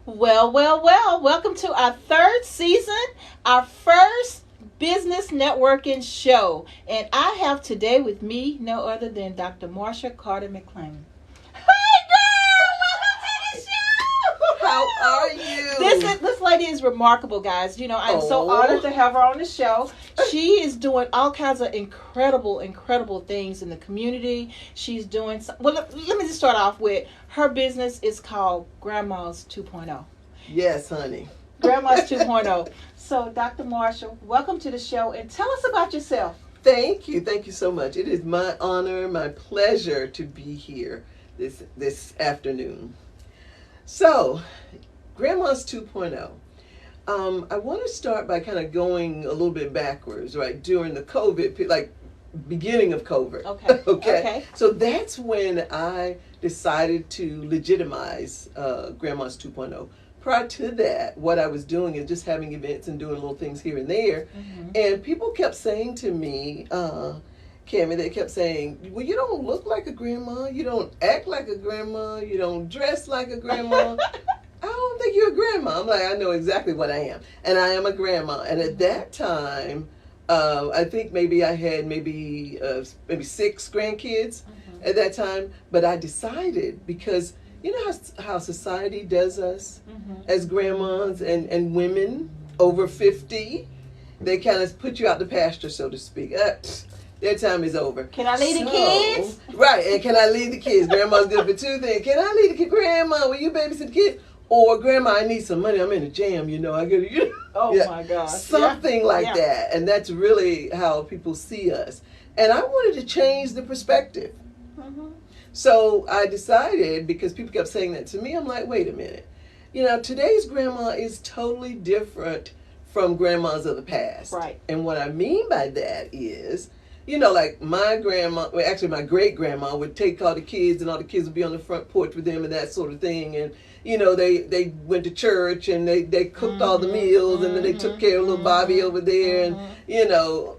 Well. Welcome to our third season, our first business networking show. And I have today with me no other than Dr. Marsha Carter McLean. Hey girl, welcome to the show. How are you? This lady is remarkable, guys. You know, I'm so honored to have her on the show. She is doing all kinds of incredible things in the community. She's doing well. Let me just start off with her business is called Grandma's 2.0. Yes, honey. Grandma's 2.0. So, Dr. Marshall, welcome to the show, and tell us about yourself. Thank you so much. It is my honor, my pleasure to be here this afternoon. So, Grandma's 2.0. I want to start by kind of going a little bit backwards, right? During the COVID, like beginning of COVID. Okay. Okay. So that's when I decided to legitimize Grandma's 2.0. Prior to that, what I was doing is just having events and doing little things here and there. Mm-hmm. And people kept saying to me, Kami, they kept saying, well, you don't look like a grandma. You don't act like a grandma. You don't dress like a grandma. I don't think you're a grandma. I'm like, I know exactly what I am. And I am a grandma. And at that time, I think maybe I had maybe 6 grandkids at that time. But I decided, because you know how society does us as grandmas and women over 50, they kind of put you out the pasture, so to speak. Their time is over. Can I leave the kids? Right, and can I leave the kids? Grandma's good for 2 things. Can I leave the kids? Grandma, will you babysit the kids? Or, Grandma, I need some money. I'm in a jam, I got to, my gosh. Something like that. And that's really how people see us. And I wanted to change the perspective. Mm-hmm. So I decided, because people kept saying that to me, I'm like, wait a minute. Today's grandma is totally different from grandmas of the past. Right. And what I mean by that is, like my grandma, well, actually my great grandma would take all the kids, and all the kids would be on the front porch with them and that sort of thing. And, they went to church, and they cooked all the meals, and then they took care of little Bobby over there, and,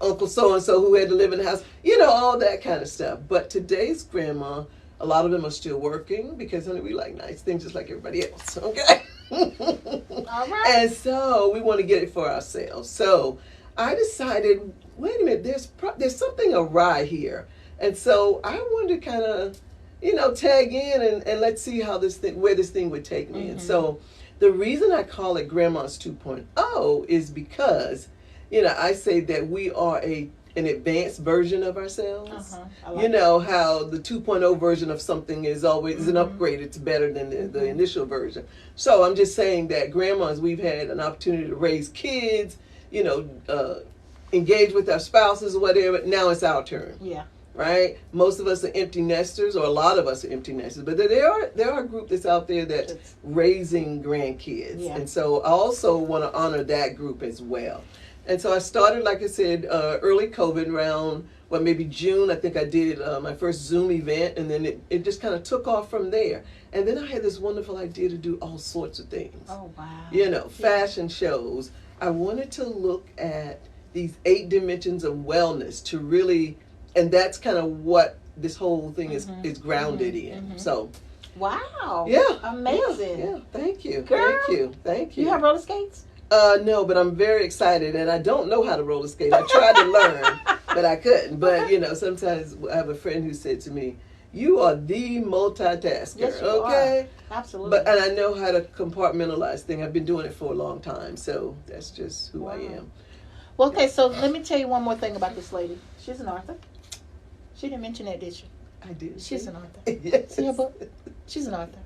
Uncle so-and-so who had to live in the house, all that kind of stuff. But today's grandma, a lot of them are still working, because, honey, we like nice things just like everybody else, okay? All right. And so we want to get it for ourselves. So I decided, wait a minute, there's something awry here. And so I wanted to kind of, tag in and let's see where this thing would take me. And so the reason I call it Grandma's 2.0 is because, I say that we are an advanced version of ourselves. How the 2.0 version of something is always an upgrade. It's better than the initial version. So I'm just saying that grandmas, we've had an opportunity to raise kids, engage with our spouses or whatever. Now it's our turn. Yeah. Right? Most of us are empty nesters, or a lot of us are empty nesters. But there are a group that's out there that's raising grandkids. Yeah. And so I also want to honor that group as well. And so I started, like I said, early COVID, around, maybe June. I think I did my first Zoom event, and then it just kind of took off from there. And then I had this wonderful idea to do all sorts of things. Oh, wow. Fashion shows. I wanted to look at these 8 dimensions of wellness to really, and that's kind of what this whole thing is grounded in. So. Wow. Yeah. Amazing. Yeah. Thank you. Girl, Thank you. You have roller skates? No, but I'm very excited, and I don't know how to roller skate. I tried to learn, but I couldn't. But, sometimes I have a friend who said to me, you are the multitasker. Yes, you okay? Are. Absolutely. And I know how to compartmentalize things. I've been doing it for a long time, so that's just who I am. Well, okay, so let me tell you one more thing about this lady. She's an author. She didn't mention that, did she? I did. She's an author. Yes. See her book? She's an author.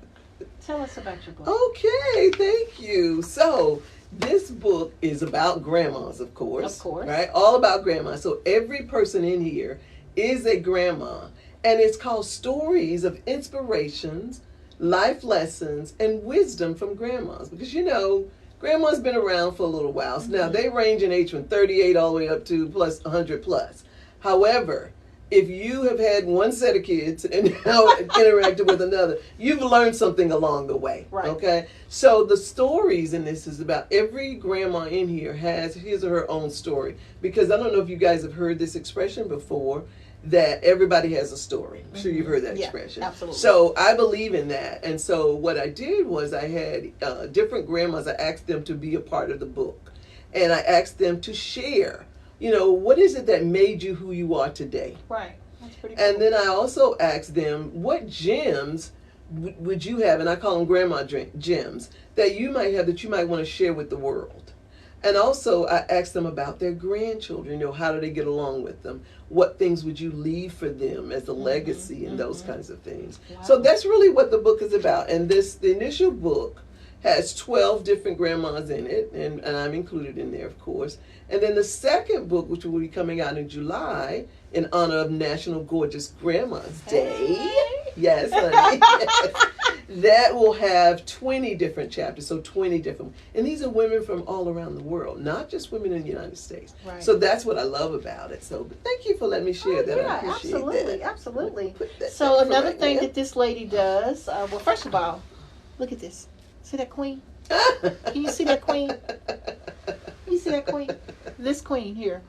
Tell us about your book. Okay, thank you. So, this book is about grandmas, of course. Of course. Right? All about grandmas. So every person in here is a grandma. And it's called Stories of Inspirations, Life Lessons, and Wisdom from Grandmas. Because, grandma's been around for a little while. So now they range in age from 38 all the way up to plus 100 plus. However, if you have had one set of kids and now interacted with another, you've learned something along the way. Right. Okay? So the stories in this is about every grandma in here has his or her own story. Because I don't know if you guys have heard this expression before. that everybody has a story. I'm sure you've heard that expression. Absolutely. So I believe in that. And so what I did was I had different grandmas. I asked them to be a part of the book. And I asked them to share, what is it that made you who you are today? Right. That's pretty cool. And then I also asked them, what gems would you have, and I call them grandma gems, that you might have that you might want to share with the world? And also, I asked them about their grandchildren. How do they get along with them? What things would you leave for them as a legacy and those kinds of things? Wow. So that's really what the book is about. And the initial book has 12 different grandmas in it, and I'm included in there, of course. And then the second book, which will be coming out in July, in honor of National Gorgeous Grandma's Day. Yes, honey. Yes. That will have 20 different chapters, so 20 different. And these are women from all around the world, not just women in the United States. Right. So that's what I love about it. So thank you for letting me share that. I appreciate absolutely, that. Absolutely. So another thing that this lady does, well, first of all, look at this. See that queen? Can you see that queen? You see that queen? This queen here.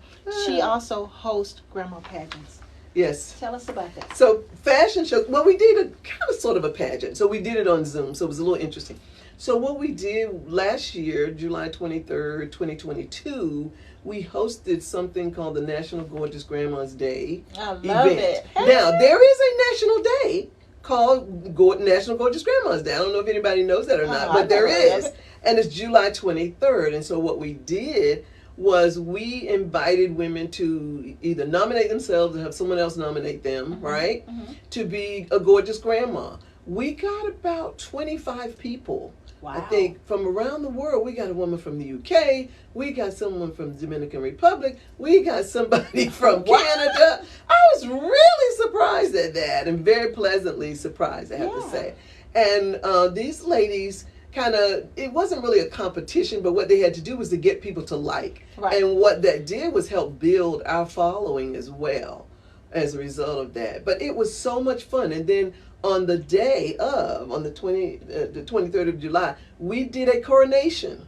She also hosts grandma pageants. Yes. Tell us about that. So fashion shows, well, we did a kind of sort of a pageant. So we did it on Zoom, so it was a little interesting. So what we did last year, July 23rd, 2022, we hosted something called the National Gorgeous Grandma's Day love it. Hey. Now, there is a national day called National Gorgeous Grandma's Day. I don't know if anybody knows that or not, but there is. And it's July 23rd. And so what we did was we invited women to either nominate themselves or have someone else nominate them, right? To be a gorgeous grandma. We got about 25 people. Wow. I think from around the world. We got a woman from the UK. We got someone from the Dominican Republic. We got somebody from Canada. I was really surprised at that, and very pleasantly surprised, I have to say. And these ladies it wasn't really a competition, but what they had to do was to get people to like. Right. And what that did was help build our following as well as a result of that. But it was so much fun. And then on the day of, on the 23rd of July, we did a coronation.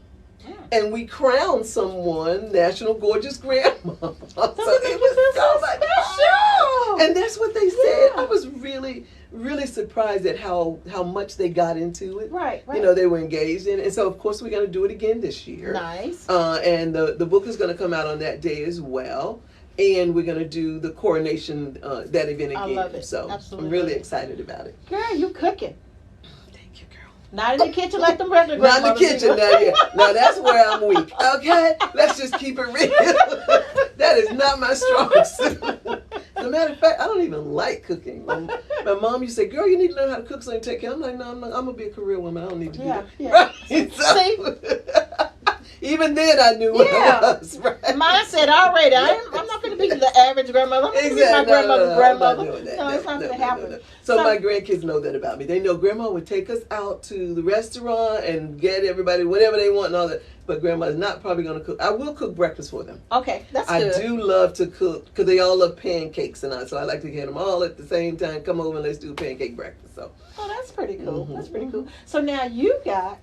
And we crowned someone National Gorgeous Grandma. So it was so much fun. And that's what they said. I was really surprised at how much they got into it. Right. They were engaged in it. And so, of course, we're going to do it again this year. Nice. And the book is going to come out on that day as well. And we're going to do the coronation, that event again. I love it. So absolutely. I'm really excited about it. Girl, you cooking. Thank you, girl. Not in the kitchen like the regular Not in the kitchen, now that's where I'm weak. Okay? Let's just keep it real. That is not my strong suit. As a matter of fact, I don't even like cooking. My mom used to say, girl, you need to learn how to cook so you can take care. I'm like, no, I'm going to be a career woman. I don't need to do that. Yeah. Right? So, even then, I knew what it was. Right? Mine said already, I'm not going to be the average grandmother. I'm going to be my grandmother's grandmother. I'm not doing that. No, it's not going to happen. So my grandkids know that about me. They know Grandma would take us out to the restaurant and get everybody whatever they want and all that. But Grandma's not probably going to cook. I will cook breakfast for them. Okay, that's good. I do love to cook because they all love pancakes and so I like to get them all at the same time. Come over and let's do pancake breakfast. So. Oh, that's pretty cool. That's pretty cool. So now you got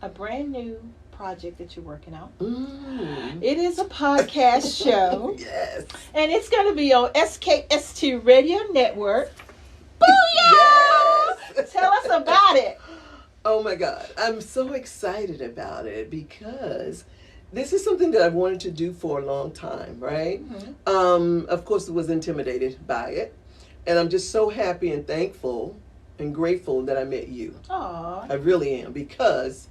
a brand new project that you're working on. It is a podcast show. Yes. And it's going to be on Skst Radio Network. Booyah! Yes. Tell us about it. Oh my God. I'm so excited about it because this is something that I've wanted to do for a long time, right? Of course, I was intimidated by it. And I'm just so happy and thankful and grateful that I met you. Aww. I really am, because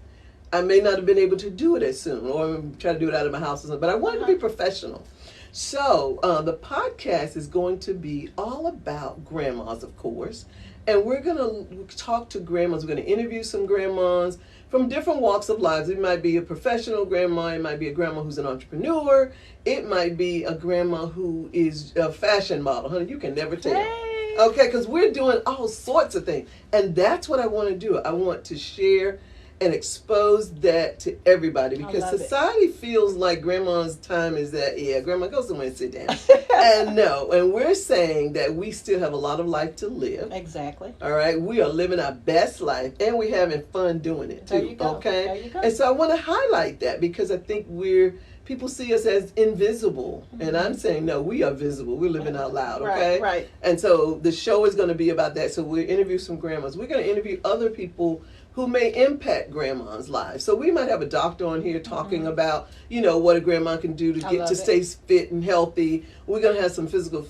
I may not have been able to do it as soon, or try to do it out of my house or something, but I wanted to be professional. So the podcast is going to be all about grandmas, of course. And we're going to talk to grandmas. We're going to interview some grandmas from different walks of lives. It might be a professional grandma. It might be a grandma who's an entrepreneur. It might be a grandma who is a fashion model. Honey, you can never tell. Hey. Okay, because we're doing all sorts of things. And that's what I want to do. I want to share and expose that to everybody, because society feels like grandma's time is that, grandma, go somewhere and sit down. And no, and we're saying that we still have a lot of life to live. Exactly. All right, we are living our best life, and we're having fun doing it too. There you go. Okay, there you go. And so I want to highlight that, because I think we're people see us as invisible. And I'm saying, no, we are visible. We're living out loud, okay? Right. And so the show is going to be about that. So we'll interview some grandmas. We're going to interview other people who may impact grandma's lives. So we might have a doctor on here talking about, what a grandma can do to get to stay fit and healthy. We're going to have some physical,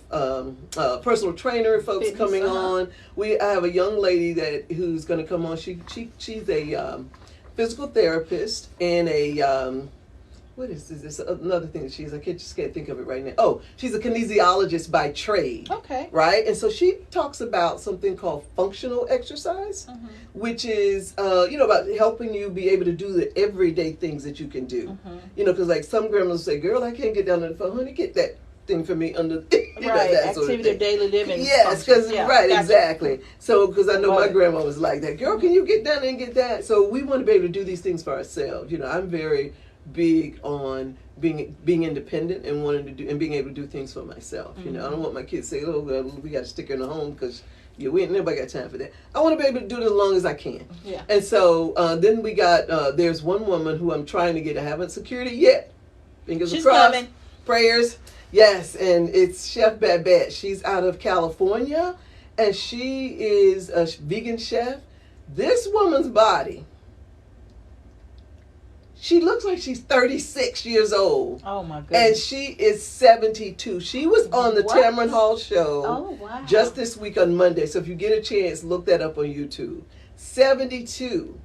personal trainer folks coming on. I have a young lady who's going to come on. She's a physical therapist and a what is this? Another thing that I just can't think of it right now. Oh, she's a kinesiologist by trade. Okay. Right? And so she talks about something called functional exercise, which is, about helping you be able to do the everyday things that you can do. Because like some grandmas say, girl, I can't get down to the phone. Honey, get that thing for me under that sort activity of daily living. Yes, because exactly. So because I know my grandma was like that. Girl, can you get down there and get that? So we want to be able to do these things for ourselves. I'm very big on being independent and wanting to do and being able to do things for myself. I don't want my kids to say, "Oh, well, we got to stick her in the home because we ain't nobody got time for that." I want to be able to do it as long as I can. Yeah. And so then we got there's one woman who I'm trying to get. I haven't secured it yet. Fingers crossed. Coming. Prayers. Yes, and it's Chef Babette. She's out of California, and she is a vegan chef. This woman's body. She looks like she's 36 years old. Oh, my goodness. And she is 72. She was on the Tamron Hall show just this week on Monday. So if you get a chance, look that up on YouTube. 72.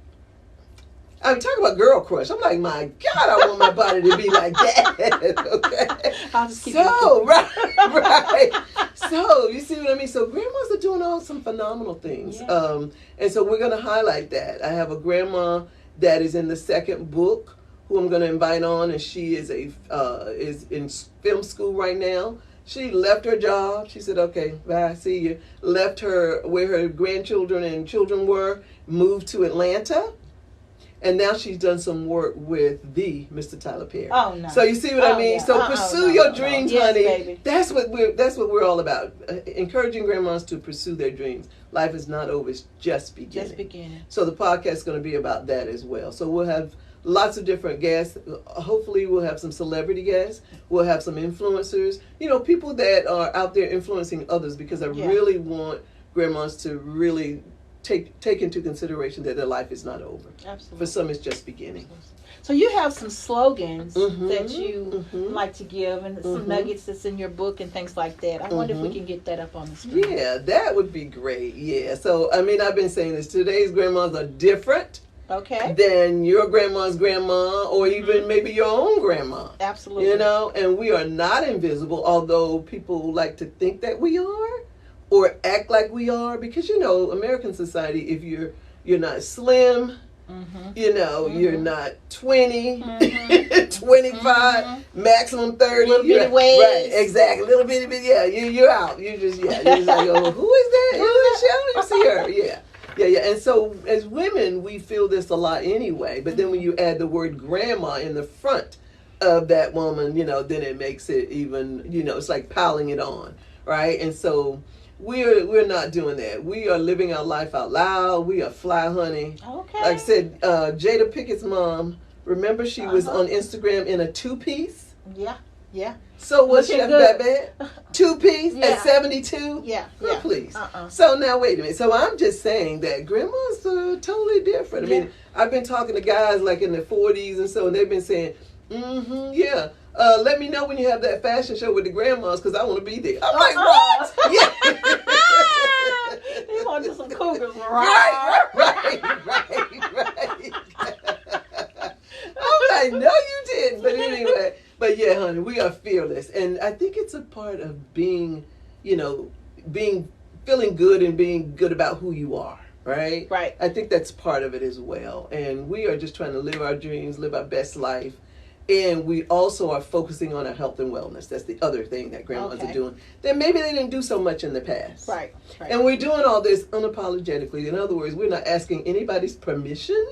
I'm talking about girl crush. I'm like, my God, I want my body to be like that. Okay. I'll just keep right. So you see what I mean? So grandmas are doing some phenomenal things. Yeah. And so we're going to highlight that. I have a grandma that is in the second book, who I'm going to invite on, and she is is in film school right now. She left her job. She said, "Okay, bye, see you." Left where her grandchildren and children were, moved to Atlanta, and now she's done some work with the Mr. Tyler Perry. Oh no! So you see what I mean? Yeah. So pursue your dreams, honey. Baby. That's what we're all about. Encouraging grandmas to pursue their dreams. Life is not over; it's just beginning. Just beginning. So the podcast is going to be about that as well. So we'll have lots of different guests. Hopefully, we'll have some celebrity guests. We'll have some influencers. People that are out there influencing others. Because I really want grandmas to really take into consideration that their life is not over. Absolutely. For some, it's just beginning. So you have some slogans that you like to give, and some nuggets that's in your book and things like that. I wonder if we can get that up on the screen. Yeah, that would be great. Yeah. So, I've been saying this. Today's grandmas are different than your grandma's grandma, or even maybe your own grandma. Absolutely. And we are not invisible, although people like to think that we are or act like we are, because, American society, if you're not slim, you're not 20, 25, maximum 30. Little bitty waist. Right, exactly. Little bitty, you're out. You're just like, oh, who is that? Who is that? You see her. Yeah. And so as women, we feel this a lot anyway. But then when you add the word grandma in the front of that woman, then it makes it even, it's like piling it on, right? And so we're not doing that. We are living our life out loud. We are fly, honey. Okay. Like I said, Jada Pickett's mom, remember she was on Instagram in a 2-piece? Yeah. So was Chef Babette 2-piece at 72? Yeah. Oh, please. So now wait a minute. So I'm just saying that grandmas are totally different. I mean, I've been talking to guys like in their 40s and so, and they've been saying, let me know when you have that fashion show with the grandmas because I want to be there. I'm like, what? They want to do some cougars, right. I'm like, no, you didn't. But anyway, honey, we are fearless, and I think it's a part of being, feeling good and being good about who you are. Right. I think that's part of it as well, and we are just trying to live our dreams, live our best life. And we also are focusing on our health and wellness. That's the other thing that grandmas are doing. That maybe they didn't do so much in the past. Right. And we're doing all this unapologetically. In other words, we're not asking anybody's permission.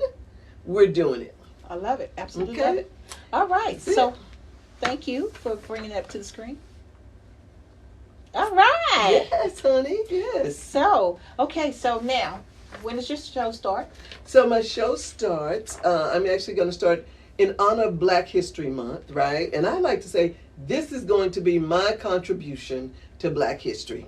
We're doing it. I love it. Absolutely love it. All right. So thank you for bringing that to the screen. All right. Yes, honey. Yes. So now, when does your show start? So my show starts, I'm actually going to start in honor of Black History Month, right? And I like to say, this is going to be my contribution to Black history.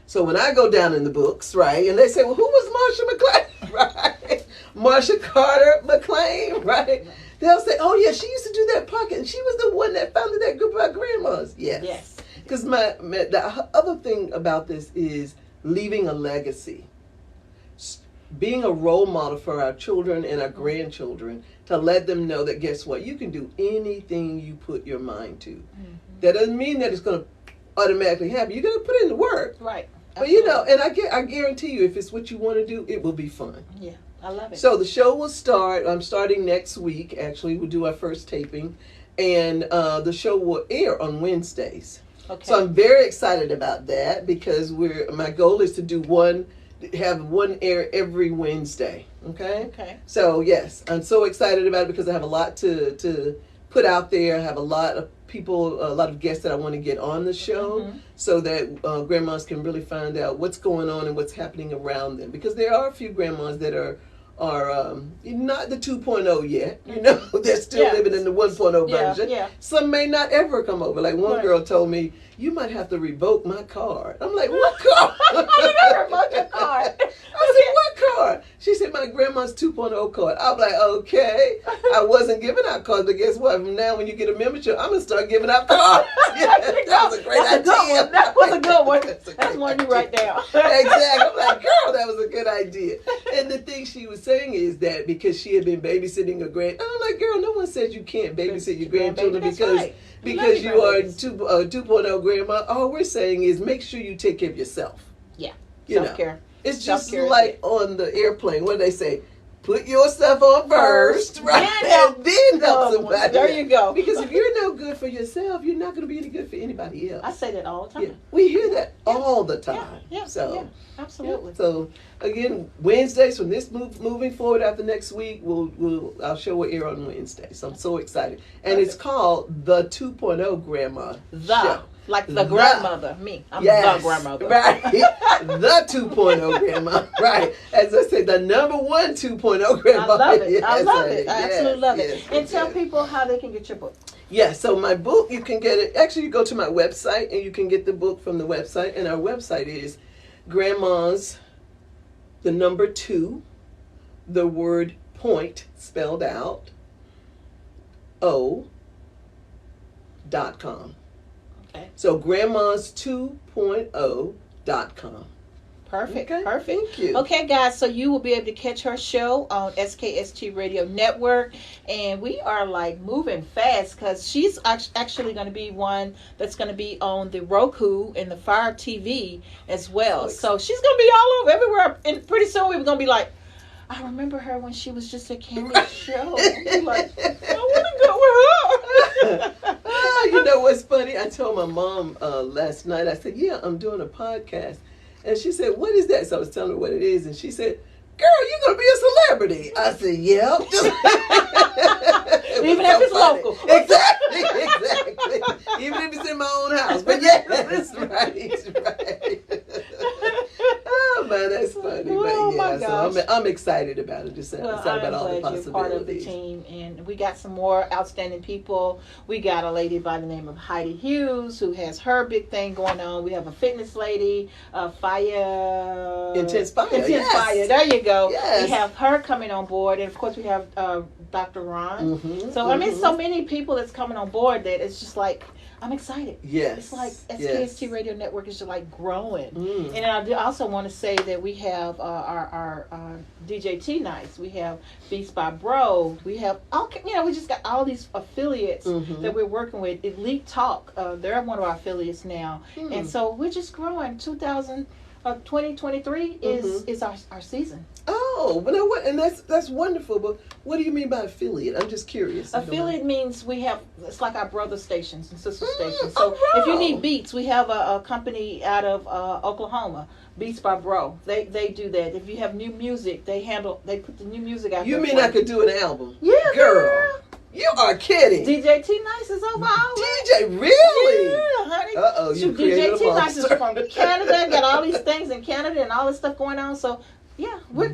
So when I go down in the books, right, and they say, well, who was Marsha McLean, right? Marsha Carter McLean, right? They'll say, oh, yeah, she used to do that podcast, and she was the one that founded that group of our grandmas. Yes. Because the other thing about this is leaving a legacy. Being a role model for our children and our grandchildren to let them know that, guess what, you can do anything you put your mind to. Mm-hmm. That doesn't mean that it's going to automatically happen. You're going to put in the work. Right. But, you know, and I guarantee you, if it's what you want to do, it will be fun. Yeah, I love it. So the show will start. I'm starting next week, actually. We'll do our first taping. And the show will air on Wednesdays. Okay. So I'm very excited about that because my goal is to have one air every Wednesday. Okay. So yes, I'm so excited about it because I have a lot to put out there. I have a lot of people, a lot of guests that I want to get on the show, so that grandmas can really find out what's going on and what's happening around them. Because there are a few grandmas that are not the 2.0 yet. You know, they're still living in the 1.0 version. Yeah. Some may not ever come over. Like one girl told me, you might have to revoke my card. I'm like, what card? You never revoked your card. I said, what card? She said, my grandma's 2.0 card. I'm like, okay. I wasn't giving out cards, but guess what? From now, when you get a membership, I'm going to start giving out cards. That was a great idea. That was a good one. That's one you write down. Exactly. I'm like, girl, that was a good idea. And the thing she was saying is that because she had been babysitting her I'm like, girl, no one said you can't babysit your grandchildren because you are 2.0 grandma. All we're saying is make sure you take care of yourself. Yeah. Self-care. It's just like on the airplane. What do they say? Put yourself on first, right? And then help somebody. There you go. Because if you're no good for yourself, you're not going to be any good for anybody else. I say that all the time. Yeah. We hear that all the time. Yeah. Absolutely. Yeah. So again, Wednesdays from this moving forward after next week, our show will air on Wednesday. So I'm so excited, and it's called the 2.0 Grandma Show. Like the grandmother, me. I'm the grandmother. Right. The 2.0 grandma. Right. As I said, the number one 2.0 grandma. I love it. Yes, I love it. I absolutely love it. And tell people how they can get your book. Yeah, so my book, you can get it. Actually, you go to my website and you can get the book from the website. And our website is Grandma's, the number 2, the word point spelled out, .com. Okay. So grandmas2.0.com. Perfect. Okay. Perfect. Thank you. Okay, guys, so you will be able to catch her show on Skst Radio Network. And we are like moving fast because she's actually going to be one that's going to be on the Roku and the Fire TV as well. So she's going to be all over everywhere. And pretty soon we're going to be like, I remember her when she was just at Kami's show. I'm like, I want to go with her. You know what's funny? I told my mom last night, I said, yeah, I'm doing a podcast. And she said, what is that? So I was telling her what it is. And she said, girl, you're going to be a celebrity. I said, yeah. Even if it's local. Exactly. Even if it's in my own house. But yeah, that's right. Oh, man, that's funny. Oh, but yeah, so I'm excited about it. Just excited about all the possibilities. You're part of the team. And we got some more outstanding people. We got a lady by the name of Heidi Hughes who has her big thing going on. We have a fitness lady, Intense Fire. Fire. There you go. Yes. We have her coming on board. And, of course, we have Dr. Ron. So, I mean, so many people that's coming on board that it's just like, I'm excited. Yes. It's like Skst Radio Network is just like growing. And I also want to say that we have our DJ T Nights. We have Beats by Bro. We have we just got all these affiliates that we're working with. Elite Talk. They're one of our affiliates now. And so we're just growing. 2023 is our season. Oh, but now what? And that's wonderful. But what do you mean by affiliate? I'm just curious. Affiliate means it's like our brother stations and sister stations. So if you need beats, we have a company out of Oklahoma, Beats by Bro. They do that. If you have new music, they put the new music out. You mean I could do an album? Yeah, girl. You are kidding. DJ T Nice is over all DJ, really? Yeah, honey. You created DJ T Nice is from Canada. Got all these things in Canada and all this stuff going on. So, yeah, we're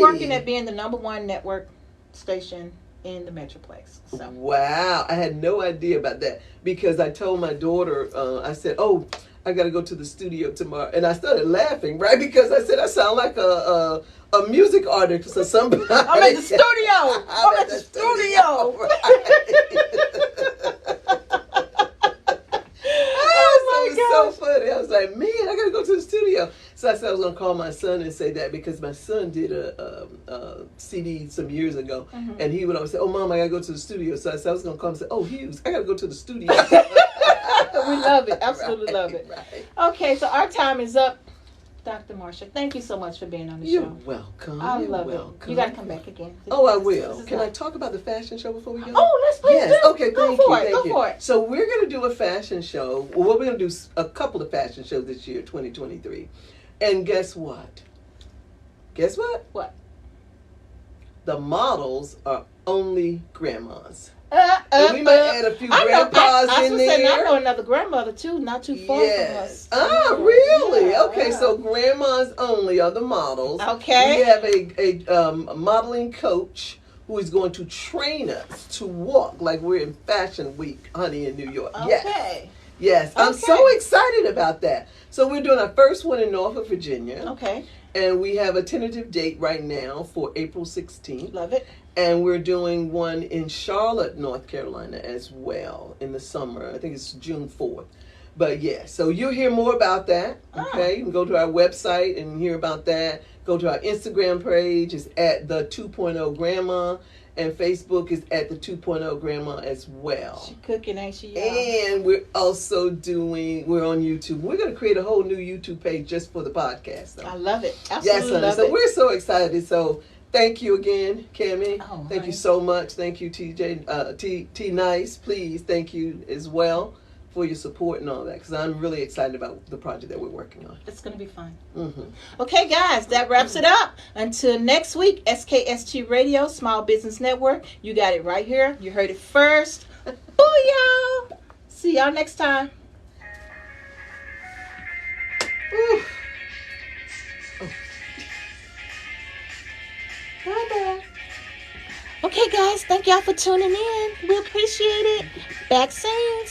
working at being the number 1 network station in the Metroplex. So. Wow. I had no idea about that because I told my daughter, I said, oh, I got to go to the studio tomorrow. And I started laughing, right? Because I said I sound like a music artist or somebody. I'm at the studio. I'm at the studio. Right. So funny. I was like, man, I gotta go to the studio. So I said I was gonna call my son and say that because my son did a CD some years ago, and he would always say, "Oh, Mom, I gotta go to the studio." So I said I was gonna call him and say, "Oh, Hughes, I gotta go to the studio." We love it. Absolutely love it. Right. Okay, so our time is up. Dr. Marsha, thank you so much for being on the You're show. welcome. I love it. You got to come back again. Oh, I will. Can I talk about the fashion show before we go? Oh, let's please yes. do. Okay, go thank you. for it. Thank Go you. for it. So we're going to do a fashion show. Well, we're going to do a couple of fashion shows this year, 2023. And guess what? Guess what? What? The models are only grandmas. And we might add a few grandpas in there. I know another grandmother too, not too far from us. Ah, really? Yeah, okay, so grandmas only are the models. Okay. We have a modeling coach who is going to train us to walk like we're in Fashion Week, honey, in New York. Okay. Yes. I'm so excited about that. So we're doing our first one in Norfolk, Virginia. Okay. And we have a tentative date right now for April 16th. Love it. And we're doing one in Charlotte, North Carolina as well in the summer. I think it's June 4th. But yeah, so you'll hear more about that. Okay, you can go to our website and hear about that. Go to our Instagram page. It's at the 2.0 Grandma. And Facebook is at the 2.0 Grandma as well. She cooking, ain't she, y'all? And we're also we're on YouTube. We're going to create a whole new YouTube page just for the podcast. Though. I love it. Absolutely yes, love so it. we're so excited. So thank you again, Kami. Oh, thank you so much. Thank you, TJ. T Nice. Please, thank you as well for your support and all that, because I'm really excited about the project that we're working on. It's going to be fun. Mm-hmm. Okay, guys, that wraps it up. Until next week, SKST Radio, Small Business Network. You got it right here. You heard it first. Booyah! See y'all next time. Oh. Bye-bye. Okay, guys, thank y'all for tuning in. We appreciate it. Back soon.